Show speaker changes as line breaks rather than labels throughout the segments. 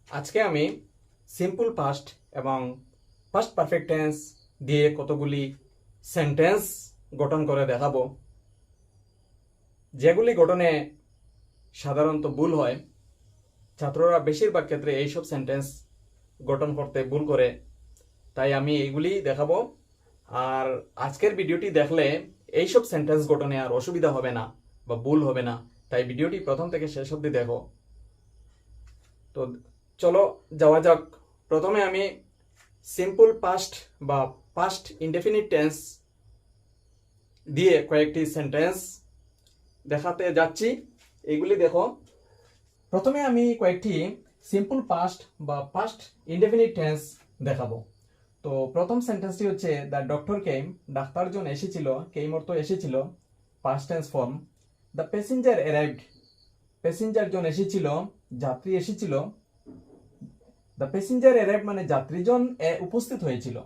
আজকে আমি simple past এবং পাস্ট পারফেক্ট টেন্স দিয়ে কতগুলি সেন্টেন্স গঠন করে দেখাবো, যেগুলি গঠনে সাধারণত ভুল হয়। ছাত্ররা বেশিরভাগ ক্ষেত্রে এইসব সেন্টেন্স গঠন করতে ভুল করে, তাই আমি এইগুলি দেখাবো। আর আজকের ভিডিওটি দেখলে এইসব সেন্টেন্স গঠনে আর অসুবিধা হবে না বা ভুল হবে না, তাই ভিডিওটি প্রথম থেকে শেষ অবধি দেখো। তো চলো যাওয়া যাক। প্রথমে আমি সিম্পল পাস্ট বা পাস্ট ইনডেফিনিট টেন্স দিয়ে কয়েকটি সেন্টেন্স দেখাতে যাচ্ছি, এইগুলি দেখো। প্রথমে আমি কয়েকটি সিম্পল পাস্ট বা পাস্ট ইনডেফিনিট টেন্স দেখাবো। তো প্রথম সেন্টেন্সটি হচ্ছে দ্য ডক্টর কেম, ডাক্তারজন এসেছিল, কেম অর্থ এসেছিল, past tense form. The passenger arrived, passenger জন এসেছিল, যাত্রী এসেছিল। দ্য প্যাসেঞ্জার অ্যারাইভড মানে যাত্রীজন উপস্থিত হয়েছিল।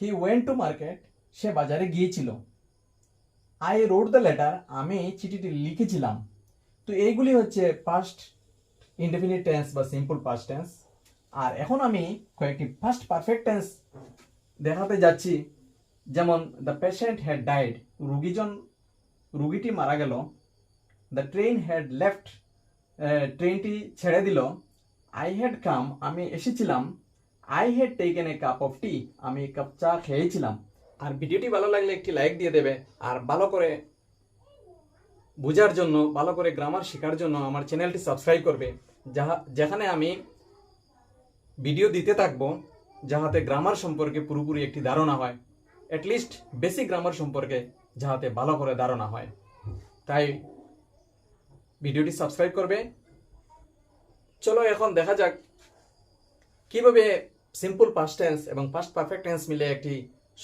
হি ওয়েন্ট টু মার্কেট, সে বাজারে গিয়েছিল। আই রোড দ্য লেটার, আমি চিঠিটি লিখেছিলাম। তো এইগুলি হচ্ছে পাস্ট ইনডেফিনিট টেন্স বা সিম্পল পাস্ট টেন্স। আর এখন আমি কয়েকটি পাস্ট পারফেক্ট টেন্স দেখাতে যাচ্ছি। যেমন দ্য পেশেন্ট হ্যাড ডাইড, রুগীটি মারা গেল। দ্য ট্রেন হ্যাড লেফট, ট্রেনটি ছেড়ে দিল। আই হ্যাড কাম, আমি এসেছিলাম। I had taken a cup of tea, আমি কাপ চা খেয়েছিলাম। আর ভিডিওটি ভালো লাগলে একটি লাইক দিয়ে দেবে। আর ভালো করে বোঝার জন্য, ভালো করে গ্রামার শেখার জন্য আমার চ্যানেলটি সাবস্ক্রাইব করবে, যেখানে আমি ভিডিও দিতে থাকবো যাহাতে গ্রামার সম্পর্কে পুরোপুরি একটি ধারণা হয়, অ্যাটলিস্ট বেসিক গ্রামার সম্পর্কে যাহাতে ভালো করে ধারণা হয়। তাই ভিডিওটি সাবস্ক্রাইব করবে। চলো এখন দেখা যাক কিভাবে সিম্পল পাস্ট টেন্স এবং পাস্ট পারফেক্ট টেন্স মিলে একটি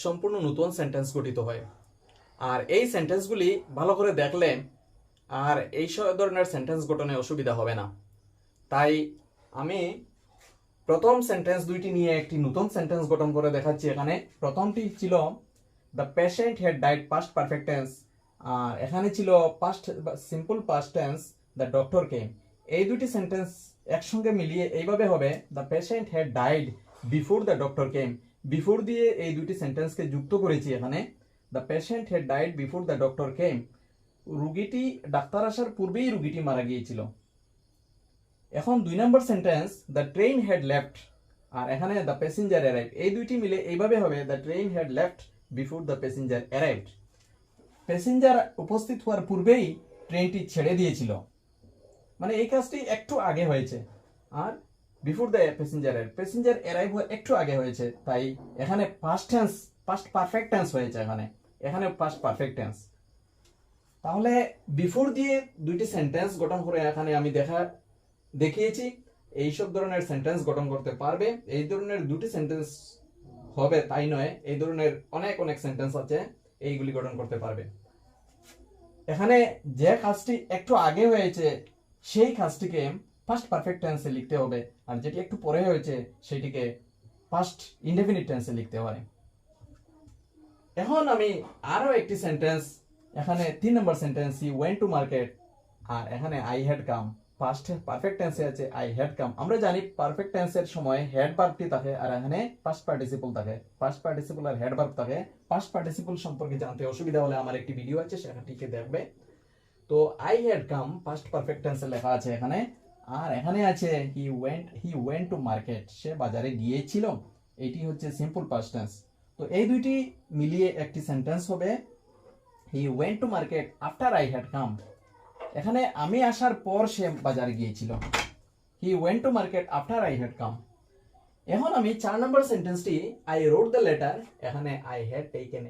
সম্পূর্ণ নতুন সেন্টেন্স গঠিত হয়। আর এই সেন্টেন্সগুলি ভালো করে দেখলে আর এই ধরনের সেন্টেন্স গঠনে অসুবিধা হবে না। তাই আমি প্রথম সেন্টেন্স দুইটি নিয়ে একটি নতুন সেন্টেন্স গঠন করে দেখাচ্ছি। এখানে প্রথমটি ছিল the patient had died, past perfect tense. আর এখানে ছিল past simple past tense, the doctor came. এই দুটি সেন্টেন্স একসঙ্গে মিলিয়ে এইভাবে হবে the patient had died before the doctor came. Before দিয়ে এই দুটি সেন্টেন্সকে যুক্ত করেছি এখানে। The patient had died before the doctor came, রুগীটি, ডাক্তার আসার পূর্বেই রুগীটি মারা গিয়েছিল। এখন 2 নম্বর sentence the train had left, আর এখানে দ্য প্যাসেঞ্জার অ্যারাইভড। এই দুইটি মিলে এইভাবে হবে the train had left before the passenger arrived. Passenger উপস্থিত হওয়ার পূর্বেই ট্রেনটি ছেড়ে দিয়েছিল, মানে এই কাজটি একটু আগে হয়েছে। আর before the passenger arrive, passenger arrive একটু আগে হয়েছে, তাই এখানে past tense, past perfect tense হয়েছে। এখানে পাস্ট পারফেক্ট টেন্স। তাহলে বিফোর দিয়ে দুইটি সেন্টেন্স গঠন করে এখানে আমি দেখিয়েছি এইসব ধরনের সেন্টেন্স গঠন করতে পারবে। এই ধরনের দুটি সেন্টেন্স হবে তাই নয়, এই ধরনের অনেক অনেক সেন্টেন্স আছে, এইগুলি গঠন করতে পারবে। এখানে যে কাজটি একটু আগে হয়েছে সেই কাজটিকে পাস্ট পারফেক্ট টেন্সে লিখতে হবে, আর যেটি একটু পরে হয়েছে সেটিকে পাস্ট ইনডেফিনিট টেন্সে লিখতে হয়। এখন আমি আরো একটি সেন্টেন্স, এখানে 3 নম্বর sentence he went to market, আর এখানে I had come. Past perfect টেন্সে আছে আই হ্যাড কাম। আমরা জানি পারফেক্ট টেন্সের সময় হেড ভার্বটি থাকে আর এখানে পাস্ট পার্টিসিপল থাকে। পাস্ট পার্টিসিপল আর হেড ভার্ব থাকে। পাস্ট পার্টিসিপল সম্পর্কে জানতে অসুবিধা হলে আমার একটি ভিডিও আছে, সেখানটিকে দেখবে। তো I had come past perfect টেন্সে লেখা আছে এখানে। আর এখানে আছে হি ওয়েন্ট টু মার্কেট, সে বাজারে গিয়েছিল। এটি হচ্ছে সিম্পল পাস্ট টেন্স। তো এই দুইটি মিলিয়ে একটি সেন্টেন্স হবে he went to market after I had come. এখানে আমি আসার পর সে বাজারে গিয়েছিল। He went to market after I had come. এখন আমি 4 নম্বর সেন্টেন্সটি আই রোড দ্য লেটার, এখানে আই হ্যাড টেকেন